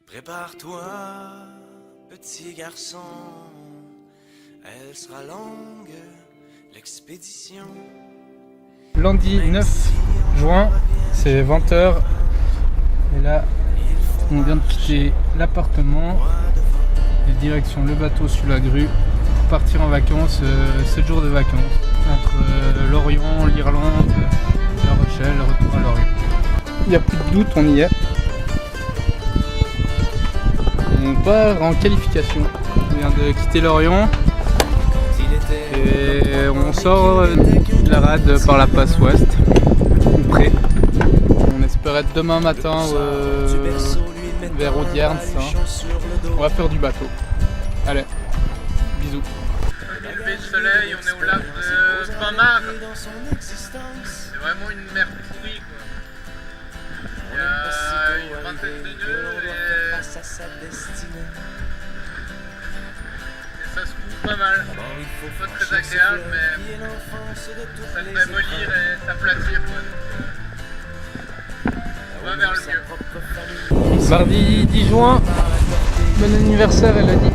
Prépare-toi, petit garçon, elle sera longue, l'expédition. Lundi 9 juin, c'est 20h. Et là, on vient de quitter l'appartement. Et direction le bateau sur la grue pour partir en vacances, 7 jours de vacances. Entre Lorient, l'Irlande, La Rochelle, retour à Lorient. Il n'y a plus de doute, on y est. On part en qualification. On vient de quitter Lorient et on sort de la rade par la passe ouest, près. On espère être demain matin vers Audierne. On va faire du bateau. Allez, bisous. Lever de soleil, on est au lac de Famar. C'est vraiment une mer pourrie quoi. Il y a une vingtaine de nœuds et ça se couvre pas mal. Pas très agréable mais ça devrait mollir et s'aplatir quoi. On va vers le mieux. Mardi 10 juin, bon anniversaire Elodie.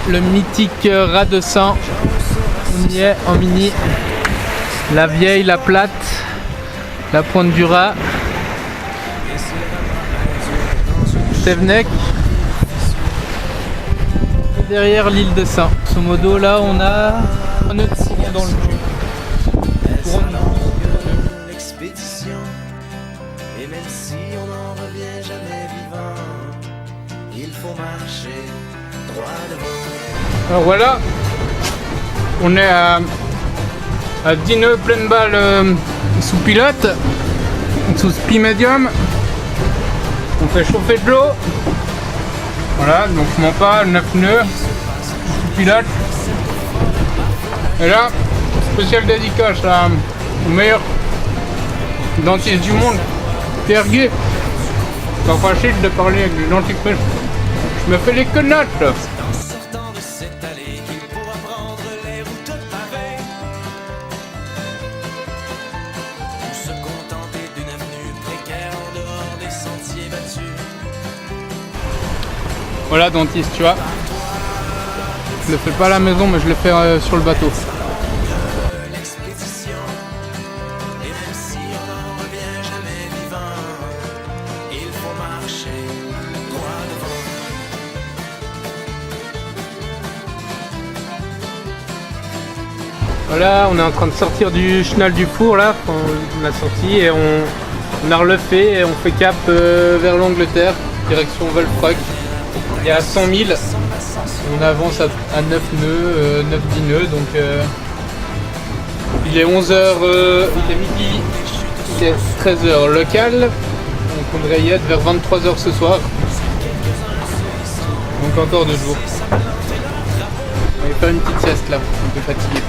Le mythique rat de Saint. On y est en mini. La vieille, la plate, la pointe du rat. Stevenec. Et derrière l'île de Saint. Grosso modo là on a un autre courant dans le cul. L'expédition. Et même si on n'en revient jamais vivant, il faut marcher droit devant. Alors voilà, on est à 10 nœuds pleine balle sous pilote, sous spi médium. On fait chauffer de l'eau. Voilà, donc mon pas 9 nœuds sous pilote. Et là, spécial dédicace au meilleur dentiste du monde, Pierre Gué. Pas facile de parler avec les dentifrices. Je me fais les quenottes. Sortant de cette allée qu'il pourra prendre les routes pavées, ou se contenter d'une avenue précaire en dehors des sentiers battus. Voilà dentiste, tu vois. Je le fais pas à la maison mais je le fais sur le bateau. L'expédition. Et même si on n'en revient jamais vivant, il faut marcher droit devant. Voilà, on est en train de sortir du chenal du four là, on a sorti et on a refait et on fait cap vers l'Angleterre, direction Wolfrock. Il y a 100 000, on avance à 9 nœuds, 9-10 nœuds, donc il est 11h, il est midi, il est 13h local, donc on devrait y être vers 23h ce soir, donc encore 2 jours. On va faire une petite sieste là, un peu fatigué.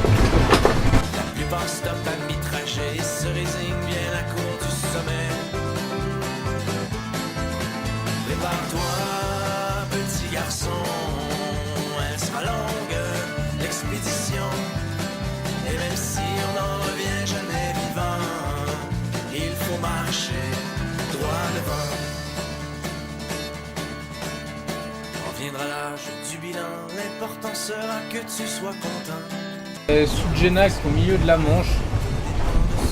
La plupart stoppent à mi-trajet et se résignent bien à court du sommet. Prépare-toi, petit garçon, elle sera longue, l'expédition. Et même si on n'en revient jamais vivant, il faut marcher droit devant. Quand viendra l'âge du bilan, l'important sera que tu sois content. Sous Genax, au milieu de la Manche.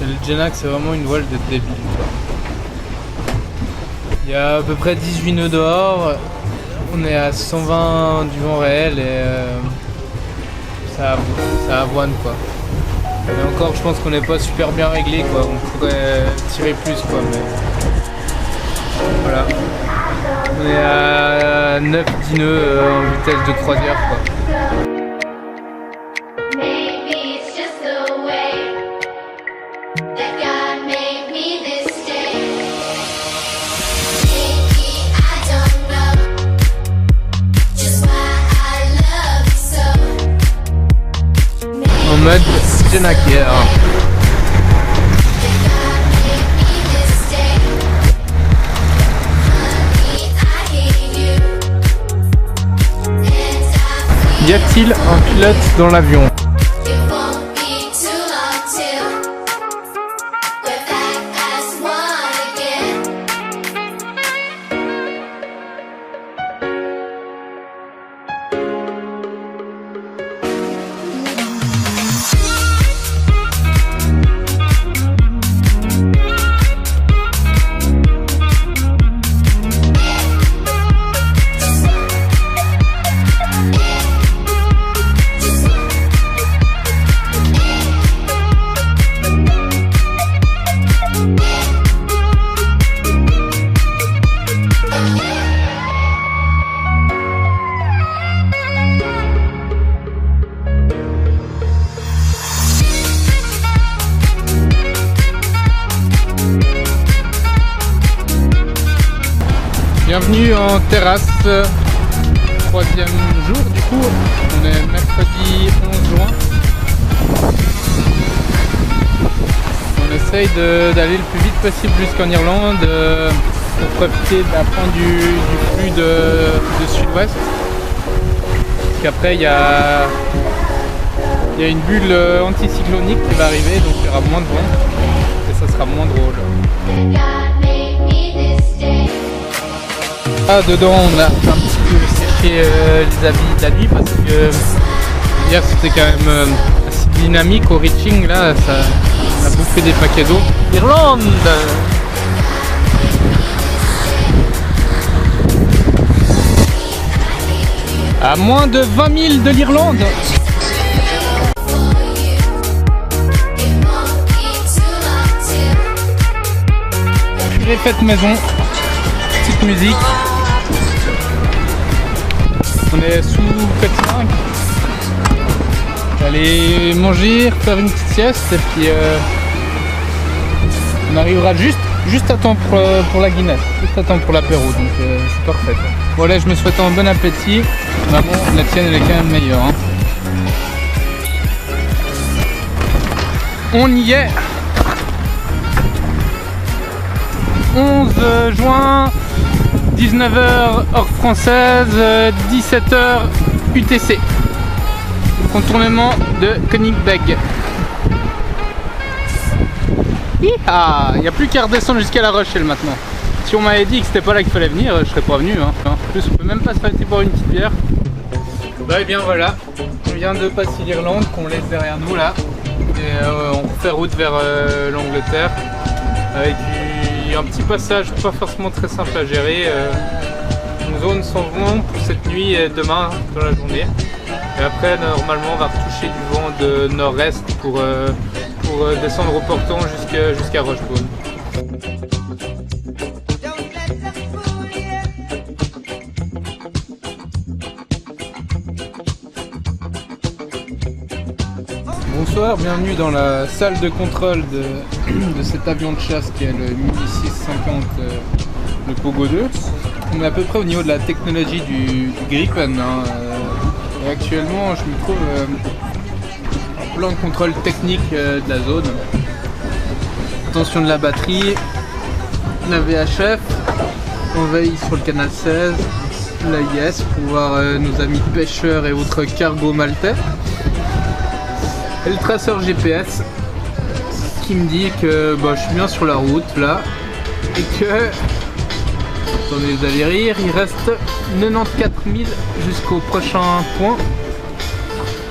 Le Genax, c'est vraiment une voile de débile. Il y a à peu près 18 nœuds dehors. On est à 120 du vent réel et ça avoine quoi. Et encore, je pense qu'on n'est pas super bien réglé quoi. On pourrait tirer plus quoi. Mais voilà. On est à 9-10 nœuds en vitesse de croisière quoi. En mode Genakier. Y a-t-il un pilote dans l'avion? bienvenue en terrasse, troisième jour du coup, on est mercredi 11 juin. On essaye d'aller le plus vite possible jusqu'en Irlande pour profiter de la fin du flux de sud-ouest. Parce qu'après il y a une bulle anticyclonique qui va arriver, donc il y aura moins de vent et ça sera moins drôle. Ah, dedans on a un petit peu séché les habits de la nuit parce que hier c'était quand même assez dynamique au reaching, là ça a bouffé des paquets d'eau. Irlande! À moins de 20 000 de l'Irlande! J'ai fait maison, petite musique. On est sous 4-5. Aller manger, faire une petite sieste et puis on arrivera juste à temps pour la Guinness, juste à temps pour l'apéro, donc c'est parfait. Voilà, je me souhaite un bon appétit. Maman, la tienne elle est quand même meilleure. Hein. On y est. 11 juin, 19h heure française, 17h UTC. Contournement de Königsberg. Il n'y a plus qu'à redescendre jusqu'à La Rochelle maintenant. Si on m'avait dit que c'était pas là qu'il fallait venir, je serais pas venu. Hein. En plus, on peut même pas s'arrêter pour une petite bière. Bah et bien voilà, on vient de passer l'Irlande qu'on laisse derrière nous là. Et on fait route vers l'Angleterre avec un petit passage pas forcément très simple à gérer. Une zone sans vent pour cette nuit et demain dans la journée. Et après normalement on va retoucher du vent de nord-est pour descendre au portant jusqu'à Rochebone. Bonsoir, bienvenue dans la salle de contrôle de cet avion de chasse qui est le Mini 650 le Pogo 2. On est à peu près au niveau de la technologie du Gripen. Hein. Et actuellement je me trouve en plein contrôle technique de la zone. Attention de la batterie, la VHF, on veille sur le canal 16, l'AIS pour voir nos amis pêcheurs et autres cargos maltais. Et le traceur GPS qui me dit que je suis bien sur la route là et que, attendez vous allez rire, il reste 94 000 jusqu'au prochain point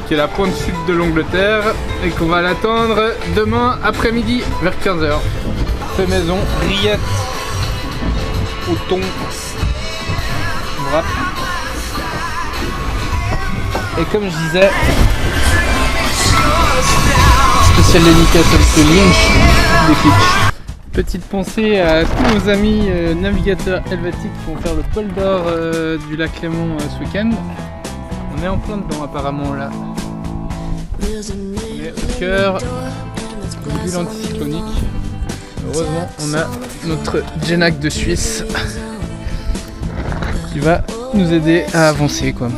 qui est la pointe sud de l'Angleterre et qu'on va l'attendre demain après-midi vers 15h. Fait maison, rillettes au thon, wrap. Et comme je disais, spécial dédicace de Lynch des Kitsch. Petite pensée à tous nos amis navigateurs helvétiques qui vont faire le pôle d'or du lac Léman ce week-end. On est en plein dedans apparemment là. On est au cœur d'une bulle anticyclonique. Heureusement on a notre Genac de Suisse qui va nous aider à avancer quoi.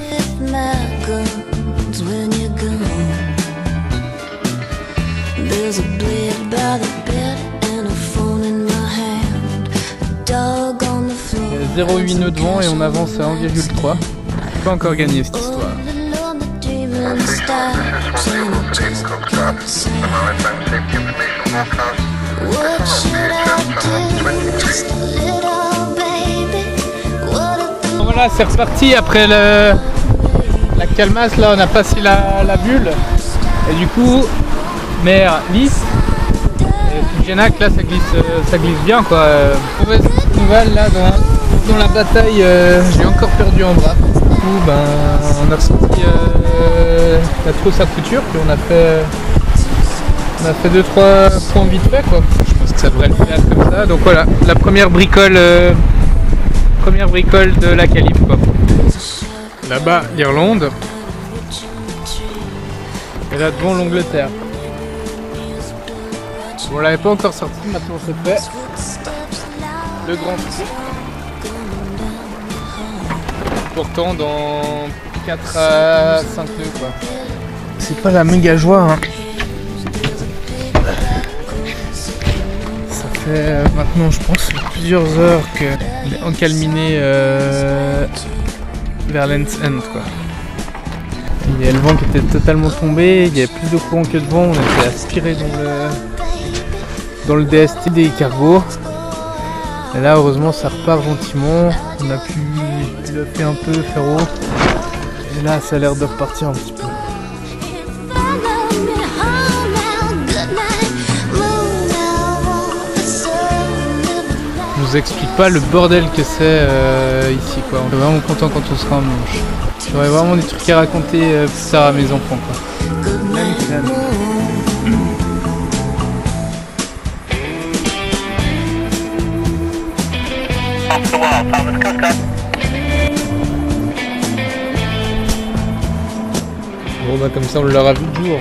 There's a blade by the bed and a phone in my hand. A dog on the floor. Il y a 0,8 nœuds de vent et on avance à 1,3. Pas encore gagné cette histoire. Voilà, c'est reparti après la calmasse. Là, on a passé la bulle et du coup. Mer lisse et Genac là ça glisse bien quoi. Mauvaise nouvelle là dans la bataille, j'ai encore perdu un bras. Du coup on a ressenti la trousse à couture puis on a fait 2-3 points vite fait quoi. Je pense que ça devrait le faire comme ça. Donc voilà, la première bricole de la calife quoi. Là-bas l'Irlande et là devant l'Angleterre. On l'avait pas encore sorti, maintenant c'est fait. Le grand prix. pourtant dans 4 à 5 nœuds quoi. C'est pas la méga joie hein. Ça fait maintenant je pense plusieurs heures qu'on est encalminé vers Land's End quoi. Il y a le vent qui était totalement tombé, il y avait plus de courant que de vent, on était aspiré dans le DST des cargos. Et là heureusement ça repart gentiment, on a pu le faire un peu, faire haut. Et là ça a l'air de repartir un petit peu. Je vous explique pas le bordel que c'est ici quoi. On est vraiment content quand on sera en Manche. J'aurais vraiment des trucs à raconter plus tard à mes enfants quoi. Bon bah comme ça on l'aura vu le jour.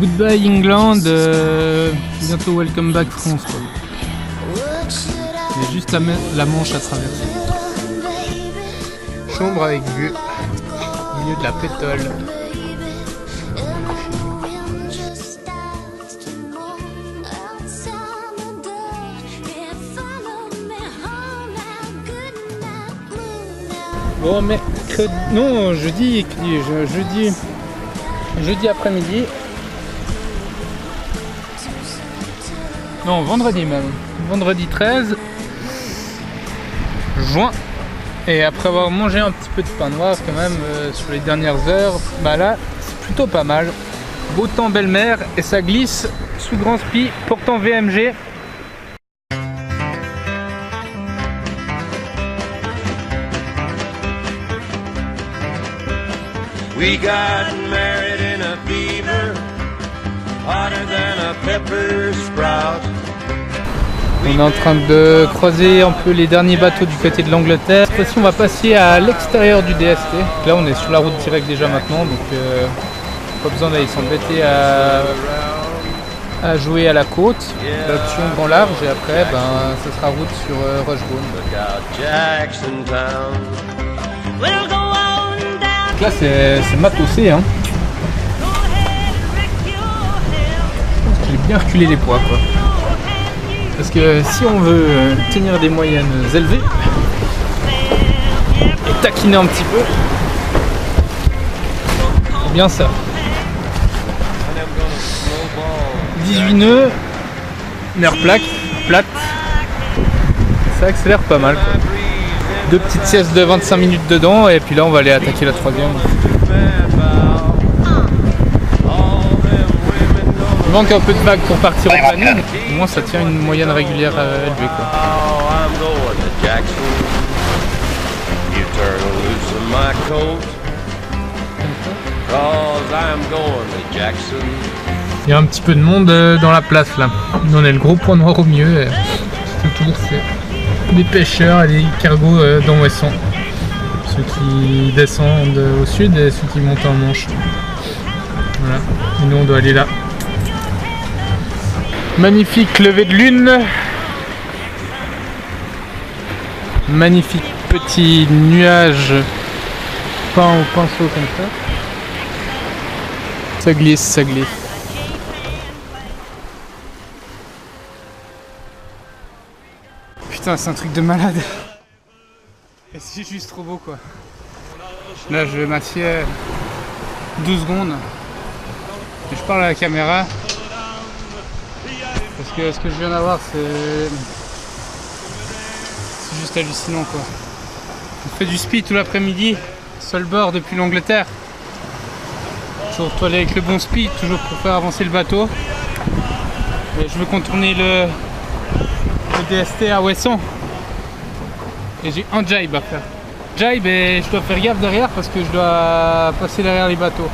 Goodbye England, bientôt welcome back France quoi. Il y a juste la Manche à traverser. Chambre avec vue, au milieu de la pétole. Bon mercredi, non jeudi après-midi. Non, vendredi même. Vendredi 13 juin. Et après avoir mangé un petit peu de pain noir quand même sur les dernières heures, bah là c'est plutôt pas mal. Beau temps, belle mer et ça glisse sous grand spi, pourtant VMG. We got married in a fever, hotter than a pepper sprout. On est en train de croiser un peu les derniers bateaux du côté de l'Angleterre. Cette fois-ci on va passer à l'extérieur du DST. Là on est sur la route directe déjà maintenant, donc pas besoin d'aller s'embêter à jouer à la côte. L'option grand large et après ça sera route sur Rushbone. Donc là c'est matossé hein. J'ai bien reculé les poids quoi. Parce que si on veut tenir des moyennes élevées et taquiner un petit peu, c'est bien ça. 18 nœuds, nerf plate, ça accélère pas mal quoi. 2 petites siestes de 25 minutes dedans et puis là on va aller attaquer la troisième. Il manque un peu de vagues pour partir au planning, au moins ça tient une moyenne régulière élevée quoi. Il y a un petit peu de monde dans la place là. Nous on est le gros point noir au milieu. Tout autour c'est des pêcheurs et des cargos d'Anouesson. Ceux qui descendent au sud et ceux qui montent en Manche. Voilà. Et nous on doit aller là. Magnifique lever de lune. Magnifique petit nuage peint au pinceau comme ça. Ça glisse, ça glisse. Putain, c'est un truc de malade. Et c'est juste trop beau quoi. Là, je vais m'assieds 12 secondes. Et je parle à la caméra. Parce que ce que je viens d'avoir, c'est juste hallucinant quoi. On fait du speed tout l'après-midi, seul bord depuis l'Angleterre. Toujours toilé avec le bon speed, toujours pour faire avancer le bateau. Et je veux contourner le DST à Ouessant. Et j'ai un jibe à faire. Jibe et je dois faire gaffe derrière parce que je dois passer derrière les bateaux.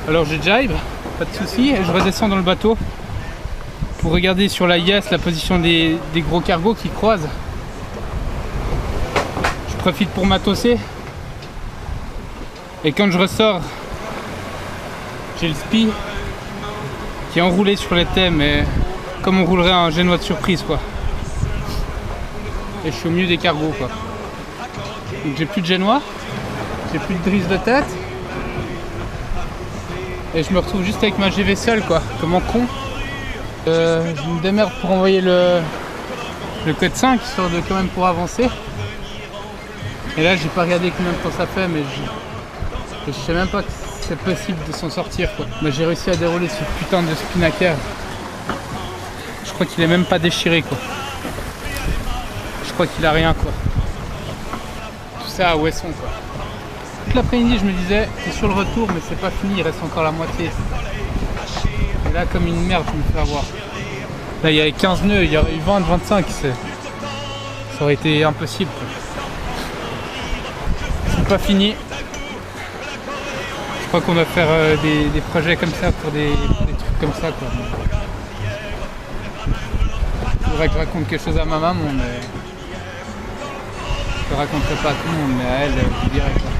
Alors je jibe, pas de souci, et je redescends dans le bateau pour regarder sur la IS la position des gros cargos qui croisent. profite pour matosser. Et quand je ressors, j'ai le spi qui est enroulé sur les thèmes, mais comme on roulerait un génois de surprise quoi. Et je suis au milieu des cargos quoi. Donc j'ai plus de génois, j'ai plus de drisse de tête. Et je me retrouve juste avec ma GV seule quoi, comme un con. Je me démerde pour envoyer le code 5, histoire de quand même pour avancer. Et là j'ai pas regardé combien de temps ça fait, mais je sais même pas que c'est possible de s'en sortir quoi. Mais j'ai réussi à dérouler ce putain de spinnaker. Je crois qu'il est même pas déchiré quoi. Je crois qu'il a rien quoi. Tout ça à Ouessant quoi. Toute l'après-midi je me disais c'est sur le retour mais c'est pas fini, il reste encore la moitié. Et là comme une merde je me fais avoir. Là il y avait 15 nœuds, il y aurait eu 20, 25, ça aurait été impossible quoi. C'est pas fini. Je crois qu'on va faire des projets comme ça pour des trucs comme ça quoi. Il faudrait que je raconte quelque chose à ma maman mais je le raconterai pas à tout le monde mais à elle je dirais quoi.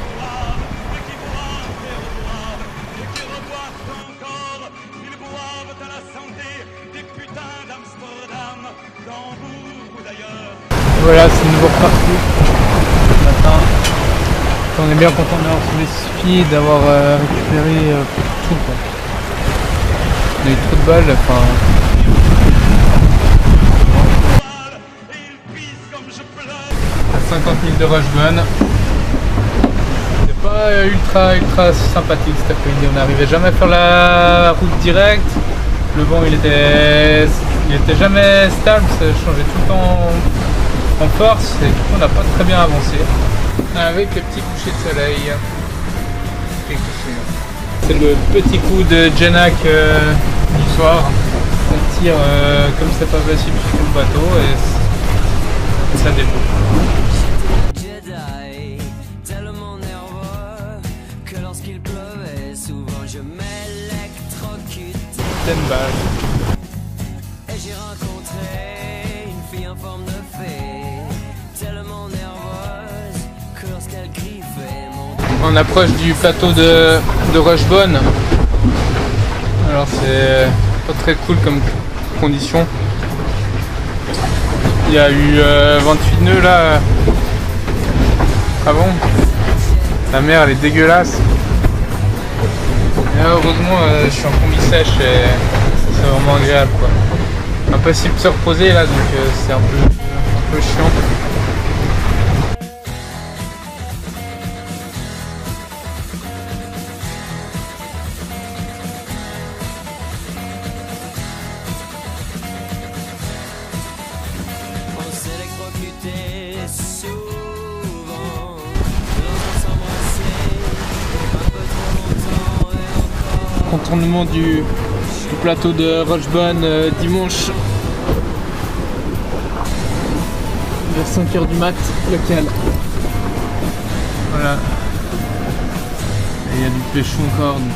Voilà, c'est nouveau reparti ce matin. On est bien content d'avoir sur les spi, d'avoir récupéré tout quoi. On a eu trop de balles, enfin. À 50 000 de Rochebonne. C'est pas ultra sympathique cet après-midi. On n'arrivait jamais à faire la route directe. Le vent il était jamais stable, ça changeait tout le temps en force et du coup on n'a pas très bien avancé. Avec les petits couchers de soleil. C'est le petit coup de Genac du soir. Ça tire comme c'est pas possible sur le bateau et ça déboule. Et j'ai rencontré une fille en forme de fée, tellement nerveuse que lorsqu'elle griffait mon... On approche du plateau de Rochebonne. Alors c'est pas très cool comme condition. Il y a eu 28 nœuds là avant. La mer elle est dégueulasse. Et là, heureusement je suis en combi sèche et c'est vraiment agréable quoi. Impossible de se reposer là donc c'est un peu chiant. On s'électrocutait souvent, on s'embrassait un peu trop longtemps et encore. Contournement du plateau de Rochebonne dimanche vers 5h du mat local. Voilà. Et il y a du pécho encore donc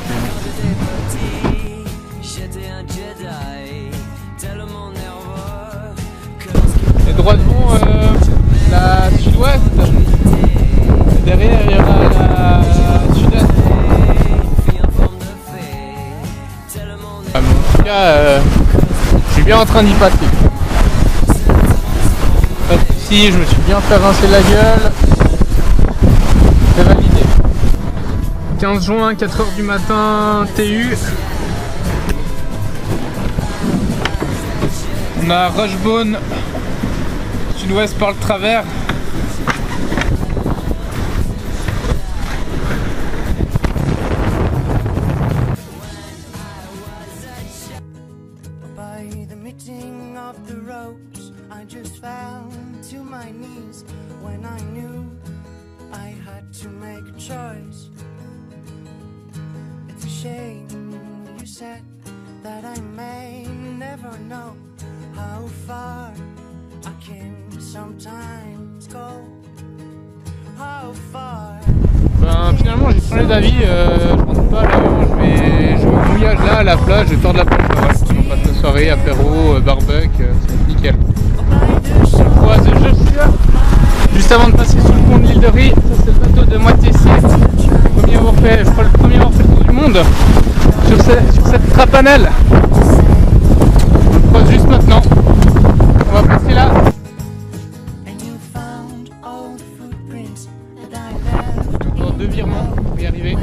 J'étais un Jedi, tellement nerveux que et droit devant la sud-ouest. Derrière il y aura la sud-est. En tout cas, je suis bien en train d'y passer. Pas de soucis, je me suis bien fait rincer la gueule. C'est validé. 15 juin, 4h du matin, TU. On a Rochebonne, sud-ouest par le travers. by the meeting of the ropes, I just fell to my knees when I knew I had to make a choice. It's a shame you said that I may never know how far I can sometimes go. How far. Ben, finalement j'ai changé d'avis, je rentre pas là, je vais au mouillage là à la plage, je sors de la plage, voilà, on passe la soirée, apéro, barbecue, c'est nickel. On croise juste là, juste avant de passer sous le pont de l'île de fait, je crois, le premier morceau du monde sur cette trapanelle. On le croise juste maintenant. On va passer là. Encore 2 virements pour y arriver.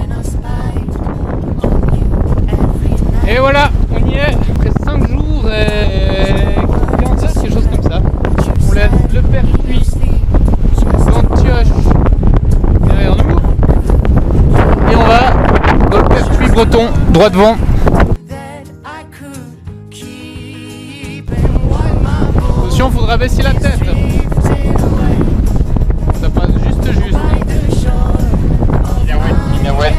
Et voilà, on y est après 5 jours et 40 heures, quelque chose comme ça. On laisse le Pertuis d'Antioche derrière nous. Et on va dans le Pertuis breton, droit devant. Attention, faudra baisser la tête. Ça passe juste. Ouais.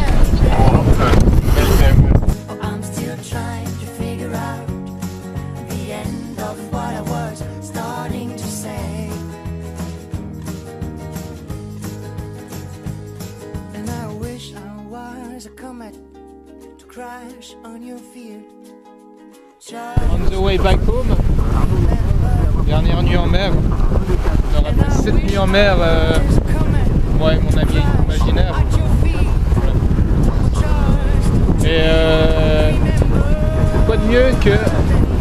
On the way back home. Dernière nuit en mer. On aura fait 7 nuits en mer, moi et mon ami imaginaire. Et quoi de mieux que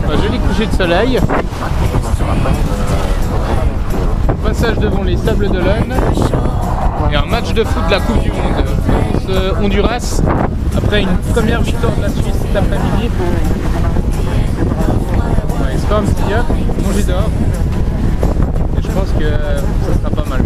un joli coucher de soleil, passage devant les Sables d'Olonne et un match de foot de la Coupe du Monde France-Honduras après une première victoire de la Suisse cet après-midi. Il se fait un petit up, manger dehors et je pense que ça sera pas mal.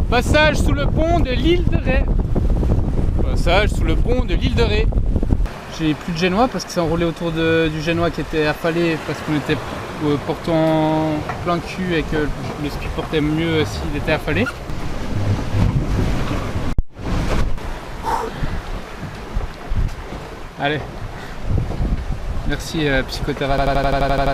Passage sous le pont de l'île de Ré. Passage sous le pont de l'île de Ré. J'ai plus de génois parce que c'est enroulé autour du génois qui était affalé parce qu'on était portant plein cul et que le ski portait mieux s'il était affalé. Allez. Merci psychothérapeute.